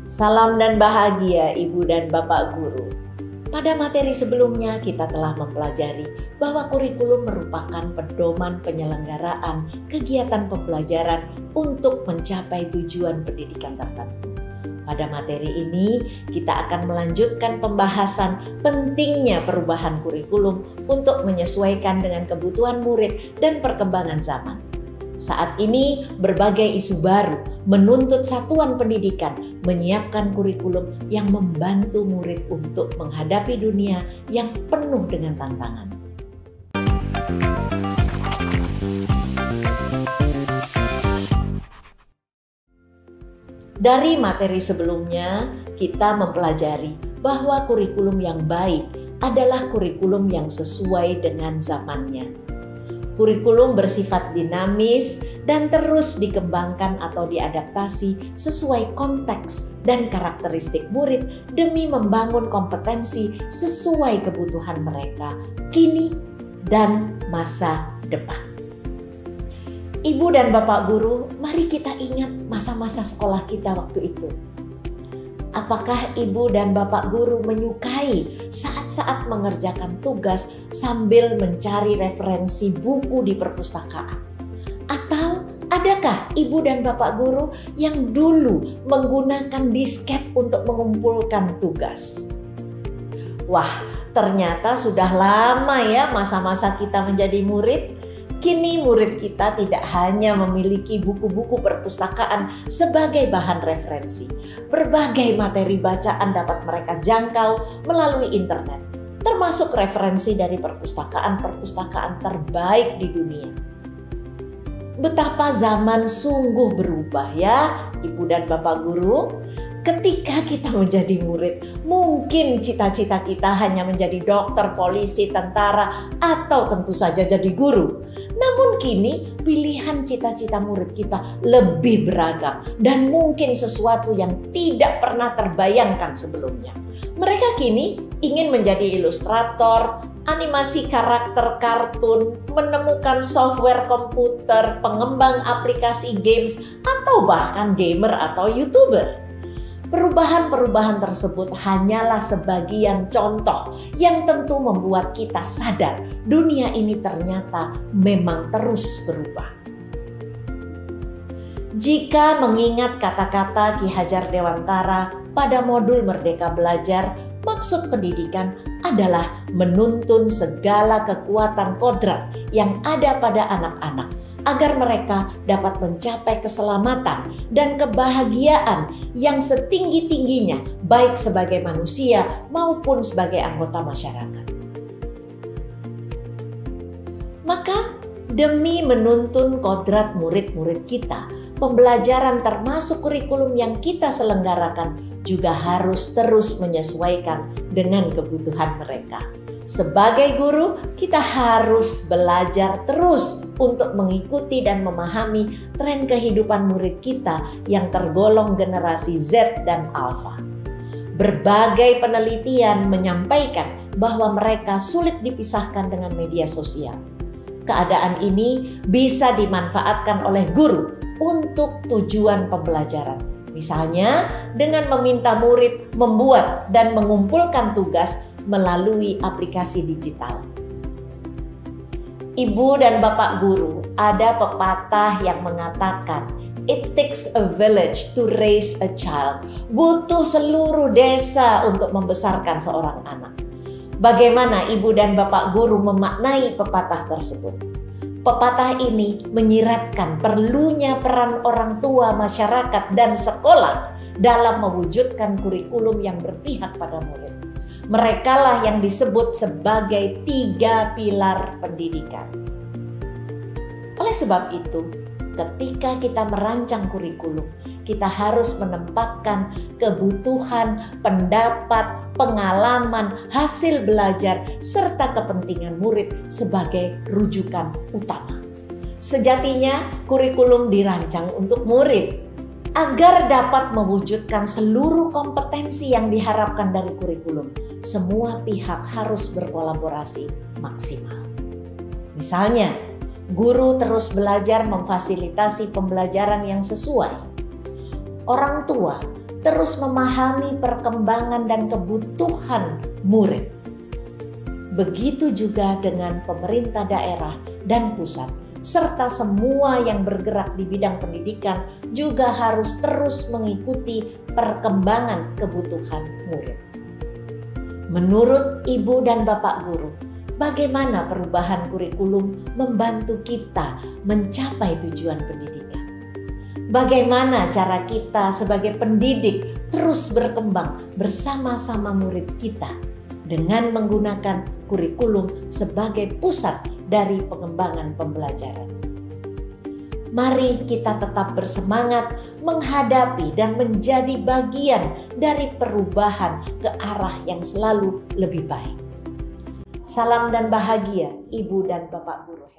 Salam dan bahagia Ibu dan Bapak Guru. Pada materi sebelumnya kita telah mempelajari bahwa kurikulum merupakan pedoman penyelenggaraan kegiatan pembelajaran untuk mencapai tujuan pendidikan tertentu. Pada materi ini kita akan melanjutkan pembahasan pentingnya perubahan kurikulum untuk menyesuaikan dengan kebutuhan murid dan perkembangan zaman. Saat ini berbagai isu baru menuntut satuan pendidikan menyiapkan kurikulum yang membantu murid untuk menghadapi dunia yang penuh dengan tantangan. Dari materi sebelumnya, kita mempelajari bahwa kurikulum yang baik adalah kurikulum yang sesuai dengan zamannya. Kurikulum bersifat dinamis dan terus dikembangkan atau diadaptasi sesuai konteks dan karakteristik murid demi membangun kompetensi sesuai kebutuhan mereka kini dan masa depan. Ibu dan Bapak Guru, mari kita ingat masa-masa sekolah kita waktu itu. Apakah Ibu dan Bapak Guru menyukai saat-saat mengerjakan tugas sambil mencari referensi buku di perpustakaan? Atau adakah Ibu dan Bapak Guru yang dulu menggunakan disket untuk mengumpulkan tugas? Wah, ternyata sudah lama ya masa-masa kita menjadi murid. Kini murid kita tidak hanya memiliki buku-buku perpustakaan sebagai bahan referensi. Berbagai materi bacaan dapat mereka jangkau melalui internet, termasuk referensi dari perpustakaan-perpustakaan terbaik di dunia. Betapa zaman sungguh berubah ya, Ibu dan Bapak Guru. Ketika kita menjadi murid, mungkin cita-cita kita hanya menjadi dokter, polisi, tentara, atau tentu saja jadi guru. Namun kini pilihan cita-cita murid kita lebih beragam dan mungkin sesuatu yang tidak pernah terbayangkan sebelumnya. Mereka kini ingin menjadi ilustrator, animasi karakter kartun, menemukan software komputer, pengembang aplikasi games, atau bahkan gamer atau YouTuber. Perubahan-perubahan tersebut hanyalah sebagian contoh yang tentu membuat kita sadar dunia ini ternyata memang terus berubah. Jika mengingat kata-kata Ki Hajar Dewantara pada modul Merdeka Belajar, maksud pendidikan adalah menuntun segala kekuatan kodrat yang ada pada anak-anak agar mereka dapat mencapai keselamatan dan kebahagiaan yang setinggi-tingginya baik sebagai manusia maupun sebagai anggota masyarakat. Maka demi menuntun kodrat murid-murid kita, pembelajaran termasuk kurikulum yang kita selenggarakan juga harus terus menyesuaikan dengan kebutuhan mereka. Sebagai guru, kita harus belajar terus untuk mengikuti dan memahami tren kehidupan murid kita yang tergolong generasi Z dan Alpha. Berbagai penelitian menyampaikan bahwa mereka sulit dipisahkan dengan media sosial. Keadaan ini bisa dimanfaatkan oleh guru untuk tujuan pembelajaran. Misalnya dengan meminta murid membuat dan mengumpulkan tugas melalui aplikasi digital. Ibu dan Bapak Guru, ada pepatah yang mengatakan, "It takes a village to raise a child." Butuh seluruh desa untuk membesarkan seorang anak. Bagaimana Ibu dan Bapak Guru memaknai pepatah tersebut? Pepatah ini menyiratkan perlunya peran orang tua, masyarakat, dan sekolah dalam mewujudkan kurikulum yang berpihak pada murid. Merekalah yang disebut sebagai 3 pilar pendidikan. Oleh sebab itu, ketika kita merancang kurikulum, kita harus menempatkan kebutuhan, pendapat, pengalaman, hasil belajar, serta kepentingan murid sebagai rujukan utama. Sejatinya, kurikulum dirancang untuk murid agar dapat mewujudkan seluruh kompetensi yang diharapkan dari kurikulum. Semua pihak harus berkolaborasi maksimal. Misalnya, guru terus belajar memfasilitasi pembelajaran yang sesuai. Orang tua terus memahami perkembangan dan kebutuhan murid. Begitu juga dengan pemerintah daerah dan pusat, serta semua yang bergerak di bidang pendidikan juga harus terus mengikuti perkembangan kebutuhan murid. Menurut Ibu dan Bapak Guru, bagaimana perubahan kurikulum membantu kita mencapai tujuan pendidikan? Bagaimana cara kita sebagai pendidik terus berkembang bersama-sama murid kita dengan menggunakan kurikulum sebagai pusat dari pengembangan pembelajaran? Mari kita tetap bersemangat menghadapi dan menjadi bagian dari perubahan ke arah yang selalu lebih baik. Salam dan bahagia, Ibu dan Bapak Guru.